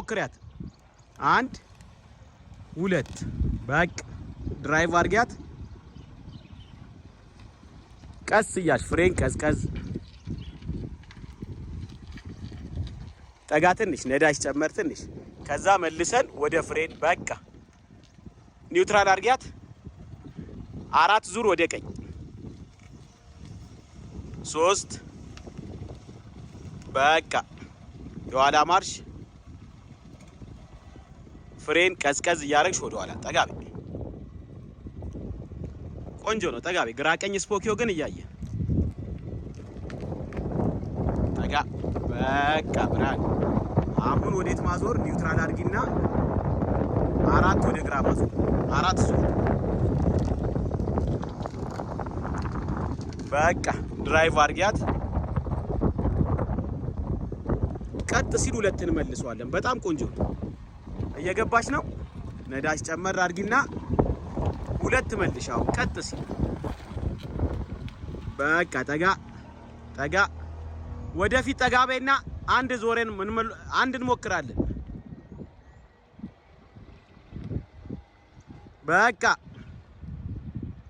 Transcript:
ሞክሪያት 1 2 በቃ ድራይቭ አድርጊያት ቀስ እያልሽ ፍሬን ቀዝቀዝ ጠጋ ትንሽ ነዳጅ ጨመር ትንሽ ከዛ መልሰን ወደ ፍሬን በቃ ኒውትራል አድርጊያት 4 ዙር ወደ ቀኝ 3 በቃ የኋላ ማርሽ ፍሬን ቀዝቀዝ እያደረግሽ ወደ ኋላ ጠጋ በይ ቆንጆ ነው ጠጋ በይ ግራ ቀኝ ስፖኪዮ ግን እያየ ጠጋ በቃ ብራን አሁን ወዴት ማዞር ኒውትራል አድርጊና 4 ወደ ግራ ማዞር 4 ዙር በቃ ድራይቭ አድርጊያት ቀጥ ሲል ሁለትን መልሷለን በጣም ቆንጆ እየገባሽ ነው ነዳጅ ጨመር አድርጊና ሁለት መልሻው ቀጥ ሲል በቃ ጠጋ ጠጋ ወደፊት ጠጋ በይና አንድ ዞሬን አንድ እንሞክራለን በቃ